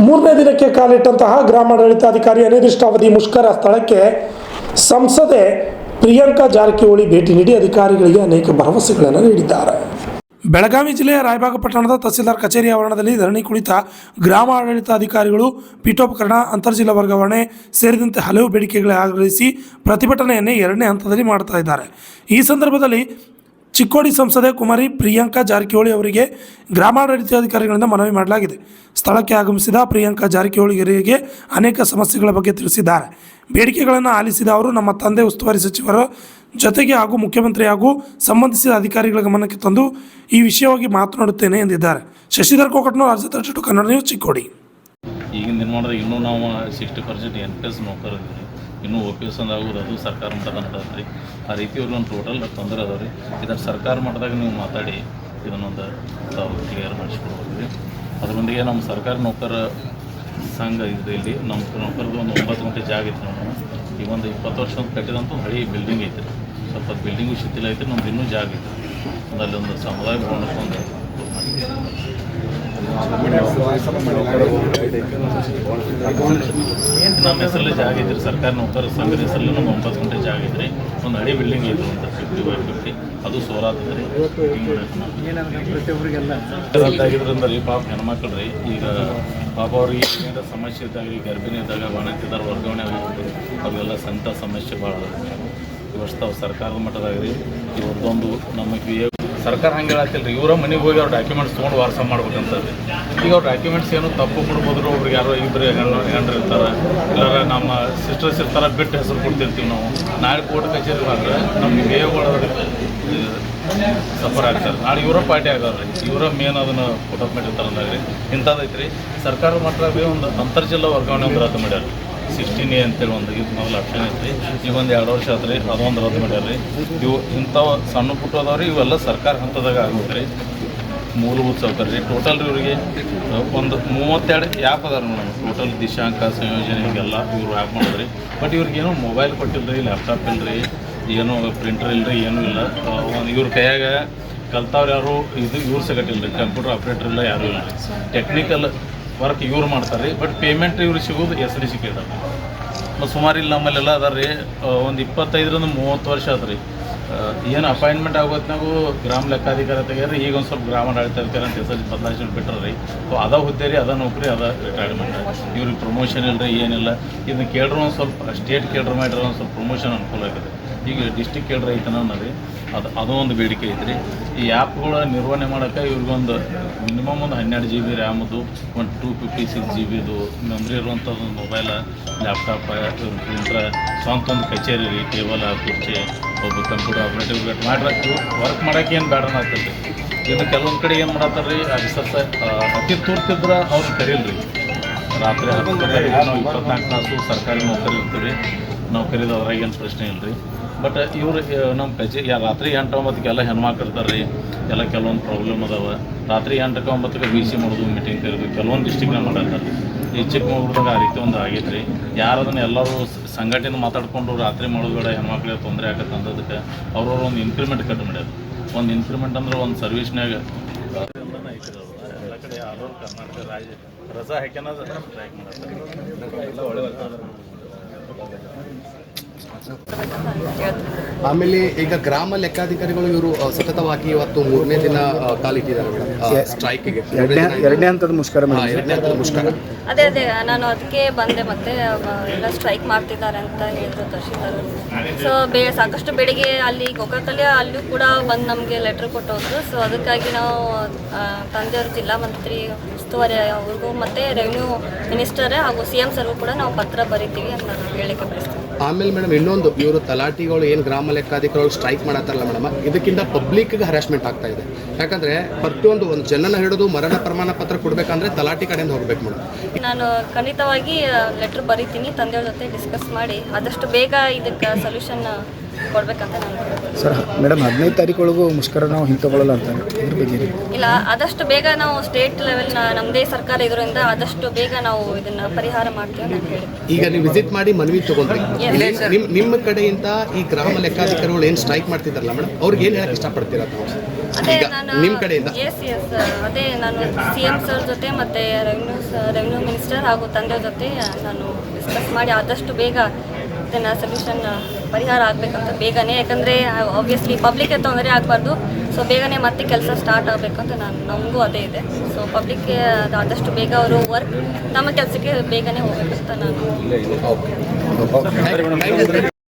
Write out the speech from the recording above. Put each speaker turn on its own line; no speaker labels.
ಮೂರನೇ ದಿನಕ್ಕೆ ಕಾಲಿಟ್ಟಂತಹ ಗ್ರಾಮಾಡಳಿತಾಧಿಕಾರಿ ಅನಿರ್ದಿಷ್ಟಾವಧಿ ಮುಷ್ಕರ ಸ್ಥಳಕ್ಕೆ ಸಂಸದೆ ಪ್ರಿಯಾಂಕಾ ಜಾರಕಿಹೊಳಿ ಭೇಟಿ ನೀಡಿ ಅಧಿಕಾರಿಗಳಿಗೆ ಅನೇಕ ಭರವಸೆಗಳನ್ನು ನೀಡಿದ್ದಾರೆ. ಬೆಳಗಾವಿ ಜಿಲ್ಲೆಯ ರಾಯಬಾಗ ಪಟ್ಟಣದ ತಹಸೀಲ್ದಾರ್ ಕಚೇರಿ ಆವರಣದಲ್ಲಿ ಧರಣಿ ಕುಳಿತ ಗ್ರಾಮಾಡಳಿತಾಧಿಕಾರಿಗಳು ಪೀಠೋಪಕರಣ, ಅಂತರ್ಜಿಲ್ಲಾ ವರ್ಗಾವಣೆ ಸೇರಿದಂತೆ ಹಲವು ಬೇಡಿಕೆಗಳ ಆಗ್ರಹಿಸಿ ಪ್ರತಿಭಟನೆಯನ್ನೇ ಎರಡನೇ ಹಂತದಲ್ಲಿ ಮಾಡ್ತಾ ಇದ್ದಾರೆ. ಈ ಸಂದರ್ಭದಲ್ಲಿ ಚಿಕ್ಕೋಡಿ ಸಂಸದೆ ಕುಮಾರಿ ಪ್ರಿಯಾಂಕಾ ಜಾರಕಿಹೊಳಿ ಅವರಿಗೆ ಗ್ರಾಮಾಡಳಿತಾಧಿಕಾರಿಗಳಿಂದ ಮನವಿ ಮಾಡಲಾಗಿದೆ. ಸ್ಥಳಕ್ಕೆ ಆಗಮಿಸಿದ ಪ್ರಿಯಾಂಕಾ ಜಾರಕಿಹೊಳಿಗೆ ಅನೇಕ ಸಮಸ್ಯೆಗಳ ಬಗ್ಗೆ ತಿಳಿಸಿದ್ದಾರೆ. ಬೇಡಿಕೆಗಳನ್ನು ಆಲಿಸಿದ ಅವರು ನಮ್ಮ ತಂದೆ ಉಸ್ತುವಾರಿ ಸಚಿವರ ಜೊತೆಗೆ ಹಾಗೂ ಮುಖ್ಯಮಂತ್ರಿ ಹಾಗೂ ಸಂಬಂಧಿಸಿದ ಅಧಿಕಾರಿಗಳ ಗಮನಕ್ಕೆ ತಂದು ಈ ವಿಷಯವಾಗಿ ಮಾತನಾಡುತ್ತೇನೆ ಎಂದಿದ್ದಾರೆ. ಶಶಿಧರ್ ಕೋಕಟ್ನೂರ್, ರಾಜ್ಯ ಕನ್ನಡ ನ್ಯೂಸ್, ಚಿಕ್ಕೋಡಿ.
ಈಗಿನ ದಿನ ಮಾಡಿದ್ರೆ ಇನ್ನೂ ನಾವು 60% NPS ನೌಕರರಿದ್ದೀವಿ. ಇನ್ನೂ OPS ಅಂದಾಗೋದು ಅದು ಸರ್ಕಾರ ಮಟ್ಟದ ನಡೆದ್ರಿ. ಆ ರೀತಿ ಅವ್ರಿಗೆ ಒಂದು ಟೋಟಲ್ ತೊಂದರೆ ಅದಾವೆ ರೀ. ಇದರ ಸರ್ಕಾರ ಮಟ್ಟದಾಗ ನೀವು ಮಾತಾಡಿ ಇದನ್ನೊಂದು ತಾವು ಕ್ಲಿಯರ್ ಮಾಡಿಸ್ಕೊಡ್ಬೋದು. ಅದರೊಂದಿಗೆ ನಮ್ಮ ಸರ್ಕಾರಿ ನೌಕರ ಸಂಘ ಇದೆ. ಇಲ್ಲಿ ನಮ್ಮ ನೌಕರದ್ದು ಒಂದು 9 ಗಂಟೆ ಜಾಗ ಐತೆ. ನಾವು ಈಗ ಒಂದು 20 ವರ್ಷ ಕಟ್ಟಿದಂಥ ಒಂದು ಹಳಿ ಬಿಲ್ಡಿಂಗ್ ಐತೆ. ಸ್ವಲ್ಪ ಬಿಲ್ಡಿಂಗು ಶಿಥಿಲ ಐತೆ. ನಮ್ದು ಇನ್ನೂ ಜಾಗ ಐತೆ. ಅಲ್ಲಿ ಒಂದು ಸಮುದಾಯ ಭವನಕ್ಕೊಂದು ನಮ್ಮ ಹೆಸರಲ್ಲಿ ಜಾಗ ಐತ್ರಿ. ಸರ್ಕಾರಿ ನೌಕರ ಸಂಘದ ಹೆಸರಲ್ಲಿ ನಮ್ಮ 9 ಗಂಟೆ ಜಾಗ ಐತ್ರಿ. ಒಂದು ಹಳಿ ಬಿಲ್ಡಿಂಗ್ ಐತೆ ಅಂತ 50/50 ಅದು ಸೋರಾತದೆ ರೀ. ರದ್ದಾಗಿದ್ರಿಂದ ರೀ ಪಾಪ ಹೆಣ್ಮಕ್ಳು ರೀ. ಈಗ ಪಾಪ ಅವ್ರಿಗೆ ಏನಾರ ಸಮಸ್ಯೆ ಇದ್ದಾಗ ಈ ಗರ್ಭಿಣಿ ಇದ್ದಾಗ ಬಾಣತಿದಾರ ವರ್ಗಾವಣೆ ಆಗಿತ್ತು. ಅವೆಲ್ಲ ಸಂತ ಸಮಸ್ಯೆ ಭಾಳ ಇವಷ್ಟು ತಾವು ಸರ್ಕಾರದ ಮಟ್ಟದಾಗ ರೀ. ಇವ್ರದ್ದೊಂದು ನಮಗೆ ಸರ್ಕಾರ ಹಂಗೆ ಹೇಳತ್ತಿಲ್ಲ ರೀ. ಇವರ ಮನೆಗೆ ಹೋಗಿ ಅವ್ರ ಡಾಕ್ಯುಮೆಂಟ್ಸ್ ತೊಗೊಂಡು ವಾರಸ ಮಾಡ್ಬೇಕಂತದ್ದು. ಈಗ ಅವ್ರ ಡಾಕ್ಯುಮೆಂಟ್ಸ್ ಏನು ತಪ್ಪು ಕೊಡ್ಬೋದ್ರು. ಒಬ್ರಿಗೆ ಯಾರೋ ಇಬ್ಬರು ಗಂಡ್ರು ಇರ್ತಾರೆ, ಇಲ್ಲಾರ ನಮ್ಮ ಸಿಸ್ಟರ್ಸ್ ಇರ್ತಾರೆ, ಬಿಟ್ಟು ಹೆಸರು ಕೊಡ್ತಿರ್ತೀವಿ ನಾವು. ನಾಳೆ ಕೋರ್ಟ್ ಕಚೇರಿ ಹೋದ್ರೆ ನಮ್ಗೆ ಒಳಗೆ ಸಫರ್ ಆಗ್ತಾರೆ. ನಾಳೆ ಇವರ ಪಾರ್ಟಿ ಆಗೋದ್ರಿ. ಇವರ ಮೇನ್ ಅದನ್ನು ಫೋಟೋಪ್ ಮಾಡಿರ್ತಾರೆ ಅಂದಾಗ್ರಿ. ಇಂಥದ್ದೈತೆ ರೀ. ಸರ್ಕಾರದ ಮಟ್ಟದಾಗ ಒಂದು ಅಂತರ್ಜಿಲ್ಲಾ ವರ್ಗಾವಣೆ ಒಂದು ರದ್ದು ಮಾಡ್ಯಾರ. 16A ಅಂತೇಳಿ ಒಂದು ಇದು ಮೊದಲು ಆಪ್ಷನ್ ಐತ್ರಿ. ಈಗ ಒಂದು 2 ವರ್ಷ ಆತ್ರಿ ಅದೊಂದು ರದ್ದು ಮಾಡ್ಯಾರ ರೀ. ಇವು ಇಂಥವು ಸಣ್ಣ ಪುಟ್ಟ ಅದಾವ್ರಿ. ಇವೆಲ್ಲ ಸರ್ಕಾರ ಹಂತದಾಗ ಆಗುತ್ತೆ ರೀ. ಮೂಲಭೂತ ಸೌಕರ್ಯ ರೀ. ಟೋಟಲ್ ರೀ ಇವರಿಗೆ ಒಂದು 32 ಆ್ಯಪ್ ಅದಾರ ಮೇಡಮ್. ಟೋಟಲ್ ದಿಶಾಂಕ ಸಂಯೋಜನೆ ಹೀಗೆಲ್ಲ ಇವರು ಆ್ಯಪ್ ಮಾಡಿದ್ರಿ. ಬಟ್ ಇವ್ರಿಗೇನು ಮೊಬೈಲ್ ಕೊಟ್ಟಿಲ್ಲ ರೀ, ಲ್ಯಾಪ್ಟಾಪ್ ಇಲ್ಲ ರೀ, ಏನೂ ಪ್ರಿಂಟರ್ ಇಲ್ಲ ರೀ, ಏನೂ ಇಲ್ಲ. ಒಂದು ಇವ್ರ ಕೈಯಾಗ ಕಲ್ತವ್ರು ಯಾರು ಇದು ಇವ್ರು ಸಿಗಟ್ಟಿಲ್ಲ ರೀ. ಕಂಪ್ಯೂಟರ್ ಆಪ್ರೇಟರ್ ಇಲ್ಲ, ಯಾರೂ ಇಲ್ಲ. ಟೆಕ್ನಿಕಲ್ ವರ್ಕ್ ಇವ್ರು ಮಾಡ್ತಾರೆ ರೀ. ಬಟ್ ಪೇಮೆಂಟ್ ಇವ್ರಿಗೆ ಸಿಗೋದು SDC ಕೇಳ್ತಾರೆ. ಮತ್ತು ಸುಮಾರು ಇಲ್ಲಿ ನಮ್ಮಲ್ಲೆಲ್ಲ ಅದಾರ ರೀ. ಒಂದು 25ರಿಂದ 30 ವರ್ಷ ಆಯ್ತು ರೀ. ಏನು ಅಪಾಯಿಂಟ್ಮೆಂಟ್ ಆಗೋತ್ನಾಗೂ ಗ್ರಾಮ ಲೆಕ್ಕಾಧಿಕಾರಿ ತೆಗ್ಯಾರ. ಈಗ ಒಂದು ಸ್ವಲ್ಪ ಗ್ರಾಮಾಡಳಿತಾಧಿಕಾರಿ ಅಂತ ಹೆಸರು ಬದಲಾಯಿಸಿ ಬಿಟ್ಟರೆ ರೀ. ಅದ ಹುದ್ದೆ ರೀ, ಅದ ನೌಕರಿ, ಅದ ರಿಟೈರ್ಮೆಂಟ್. ಇವ್ರಿಗೆ ಪ್ರಮೋಷನ್ ಇಲ್ಲ ರೀ, ಏನಿಲ್ಲ. ಇದನ್ನ ಕೇಳ್ರೆ ಒಂದು ಸ್ವಲ್ಪ ಸ್ಟೇಟ್ ಕೇಳ್ರೆ ಮಾಡಿದ್ರೆ ಒಂದು ಸ್ವಲ್ಪ ಪ್ರಮೋಷನ್ ಅನುಕೂಲ ಆಗಿದೆ. ಈಗ ಡಿಸ್ಟಿಕ್ ಕೇಳ್ರೆ ಐತನ ರೀ. ಅದು ಒಂದು ಬೇಡಿಕೆ ಐತ್ರಿ. ಈ ಆ್ಯಪ್ಗಳ ನಿರ್ವಹಣೆ ಮಾಡೋಕ್ಕೆ ಇವ್ರಿಗೊಂದು ಮಿನಿಮಮ್ ಒಂದು 12 GB ರ್ಯಾಮದು, ಒಂದು 256 GB ಮೆಮ್ರಿ ಇರುವಂಥದ್ದು ಒಂದು ಮೊಬೈಲ, ಲ್ಯಾಪ್ಟಾಪ, ಇವ್ರ ಪ್ರಿಂಟ್ರ, ಸ್ವಂತ ಒಂದು ಕಚೇರಿ ರೀ, ಟೇಬಲ್, ಕುರ್ಚಿ, ಒಬ್ಬ ಕಂಪ್ಯೂಟರ್ ಆಪ್ರೇಟಿವ್ ಮಾಡ್ರೆ ವರ್ಕ್ ಮಾಡೋಕೆ ಏನು ಬೇಡ ಆಗ್ತದೆ. ಇನ್ನು ಕೆಲವೊಂದು ಕಡೆ ಏನು ಮಾಡತ್ತಾರೆ ರೀ, ಆಫೀಸರ್ಸ್ ಅತಿ ತೋರ್ತಿದ್ರೆ ಅವ್ರನ್ನ ಕರೀಲ್ರಿ. ರಾತ್ರಿ 10 ಗಂಟೆ ನಾವು 24 ತಾಸು ಸರ್ಕಾರಿ ನೌಕರಿ ಇರ್ತೀವಿ. ನಾವು ಕರೀದು ಅದ್ರಾಗ ಏನು ಪ್ರಶ್ನೆ ಇಲ್ಲ ರೀ. ಬಟ್ ಇವ್ರು ನಮ್ಮ ರಾತ್ರಿ 8-9 ಹೆಣ್ಮಕ್ಳು ಇರ್ತಾರೆ ರೀ. ಎಲ್ಲ ಕೆಲವೊಂದು ಪ್ರಾಬ್ಲಮ್ ಅದಾವೆ. ರಾತ್ರಿ 8-9 BC ಮಾಡೋದು, ಮೀಟಿಂಗ್ ಕರೆದು ಕೆಲವೊಂದು ಡಿಸ್ಟಿಕ್ನಾಗ ಮಾಡತ್ತಾರೆ. ಈ ಚಿಕ್ಕಮಗಳೂರಾಗ ಆ ರೀತಿ ಒಂದು ಆಗೈತೆ ರೀ. ಯಾರದನ್ನು ಎಲ್ಲರೂ ಸಂಘಟನೆ ಮಾತಾಡ್ಕೊಂಡು ರಾತ್ರಿ ಮಾಡೋದು ಬೇಡ, ಹೆಣ್ಮಕ್ಳಿಗೆ ತೊಂದರೆ ಆಗತ್ತೆ ಅಂದದಕ್ಕೆ ಅವ್ರವ್ರು ಒಂದು ಇನ್ಕ್ರಿಮೆಂಟ್ ಕಟ್ ಮಾಡ್ಯಾರ. ಒಂದು ಇನ್ಕ್ರಿಮೆಂಟ್ ಅಂದ್ರೆ ಒಂದು ಸರ್ವಿಸ್ನಾಗ ಎಲ್ಲ ಕಡೆ ಆಲ್ ಓವರ್ ಕರ್ನಾಟಕ ರಜಾ ಹಾಕ್ಯನದು ಟ್ರ್ಯಾಕ್ ಮಾಡ್ತಾರೆ. ಎಲ್ಲ ಒಳ್ಳೆ
ಆಮೇಲೆ ಈಗ ಗ್ರಾಮ ಲೆಕ್ಕಾಧಿಕಾರಿಗಳು ಇವರು ಸತತವಾಗಿ ಇವತ್ತು 3ನೇ ದಿನ ಕಾಲಿಟ್ಟಿದ್ದಾರೆ ಸ್ಟ್ರೈಕ್ಗೆ. ಎರಡನೇ ಹಂತದ ಮುಷ್ಕರ.
ಅದೇ ನಾನು ಅದಕ್ಕೆ ಬಂದೆ. ಮತ್ತೆ ಎಲ್ಲ ಸ್ಟ್ರೈಕ್ ಮಾಡ್ತಿದ್ದಾರೆ ಅಂತ ಹೇಳಿದ್ರು ತಹಶೀಲ್ದಾರ್. ಸೊ ಸಾಕಷ್ಟು ಬೆಳಿಗ್ಗೆ ಅಲ್ಲಿ ಗೋಕಾಕಲ್ಲಿ ಅಲ್ಲೂ ಕೂಡ ಬಂದು ನಮಗೆ ಲೆಟ್ರ್ ಕೊಟ್ಟು ಹೋದ್ರು. ಸೊ ಅದಕ್ಕಾಗಿ ನಾವು ತಂದೆಯವರು ಜಿಲ್ಲಾ ಮಂತ್ರಿ ಉಸ್ತುವಾರಿ ಅವ್ರಿಗೂ ಮತ್ತು ರೆವಿನ್ಯೂ ಮಿನಿಸ್ಟರ್ ಹಾಗೂ CM ಸರ್ಗೂ ಕೂಡ ನಾವು ಪತ್ರ ಬರೀತೀವಿ ಅಂತ ಹೇಳಿಕೆ ಬಯಸ್ತೀವಿ.
ಆಮೇಲೆ ಮೇಡಮ್ ಇನ್ನೊಂದು, ಇವರು ತಲಾಟಿಗಳು ಏನು ಗ್ರಾಮ ಲೆಕ್ಕಾಧಿಕಾರಿಗಳು ಸ್ಟ್ರೈಕ್ ಮಾಡತ್ತಾರಲ್ಲ ಮೇಡಮ್, ಇದಕ್ಕಿಂತ ಪಬ್ಲಿಕ್ಗೆ ಹರಾಸ್ಮೆಂಟ್ ಆಗ್ತಾ ಇದೆ. ಯಾಕಂದರೆ ಪ್ರತಿಯೊಂದು ಜನನ ಹಿಡಿದು ಮರಣ ಪ್ರಮಾಣ ಪತ್ರ ಕೊಡಬೇಕಂದ್ರೆ ತಲಾಟಿ ಕಡೆಯಿಂದ ಹೋಗ್ಬೇಕು ಮೇಡಮ್.
ನಾನು ಖಂಡಿತವಾಗಿ ಲೆಟ್ರ್ ಬರೀತೀನಿ. ತಂದೆಯವ್ರ ಜೊತೆ ಡಿಸ್ಕಸ್ ಮಾಡಿ ಆದಷ್ಟು ಬೇಗ ಇದಕ್ಕೆ ಸೊಲ್ಯೂಷನ್ ಕೊಡ್ಬೇಕಂತ ನಾನು
ಸರ್. ಮೇಡಮ್ 15 ತಾರೀಕೊಳಗೂ ಮುಷ್ಕರ ನಾವು ಹಿಂತಗೊಳ್ಳಲ್ಲ ಅಂತ ಇದ್ರ ಬಗ್ಗೆ
ಇಲ್ಲ, ಆದಷ್ಟು ಬೇಗ ನಾವು ಸ್ಟೇಟ್ ಲೆವೆಲ್ ನಮ್ಮದೇ ಸರ್ಕಾರ ಇದರಿಂದ ಆದಷ್ಟು ಬೇಗ ನಾವು ಇದನ್ನ ಪರಿಹಾರ ಮಾಡ್ತೀವಿ ಅಂತ ಹೇಳಿ.
ಈಗ ನೀವು ವಿಸಿಟ್ ಮಾಡಿ ಮನವಿ ತಗೊಂಡ್ರಿ. ನಿಮ್ಮ ಕಡೆಯಿಂದ ಈ ಗ್ರಾಮ ಲೆಕ್ಕಾಧಿಕಾರಿಗಳು ಏನು ಸ್ಟ್ರೈಕ್ ಮಾಡ್ತಿದ್ದಾರಲ್ಲ ಮೇಡಮ್, ಅವ್ರಿಗೆ ಏನು ಹೇಳಕ್ಕೆ ಇಷ್ಟಪಡ್ತೀರಾ
ಅದೇ ನಾನು
ನಿಮ್ಮ ಕಡೆಯಿಂದ?
ಎಸ್ ಅದೇ ನಾನು CM ಸರ್ ಜೊತೆ ಮತ್ತು ರೆವಿನ್ಯೂ ಮಿನಿಸ್ಟರ್ ಕಮಿಷನರ್ ಹಾಗೂ ತಂದೆಯ ಜೊತೆ ನಾನು ಡಿಸ್ಕಸ್ ಮಾಡಿ ಆದಷ್ಟು ಬೇಗ ಇದನ್ನು ಸೊಲ್ಯೂಷನ್ ಪರಿಹಾರ ಆಗಬೇಕಂತ ಬೇಗನೆ, ಯಾಕಂದರೆ ಆಬ್ವಿಯಸ್ಲಿ ಪಬ್ಲಿಕ್ಗೆ ತೊಂದರೆ ಆಗಬಾರ್ದು. ಸೊ ಬೇಗನೆ ಮತ್ತೆ ಕೆಲಸ ಸ್ಟಾರ್ಟ್ ಆಗಬೇಕಂತ ನಮಗೂ ಅದೇ ಇದೆ. ಸೊ ಪಬ್ಲಿಕ್ಗೆ ಆದಷ್ಟು ಬೇಗ ಅವರು ವರ್ಕ್ ನಮ್ಮ ಕೆಲಸಕ್ಕೆ ಬೇಗನೆ ಹೋಗ್ಬೇಕಂತ ನಾನು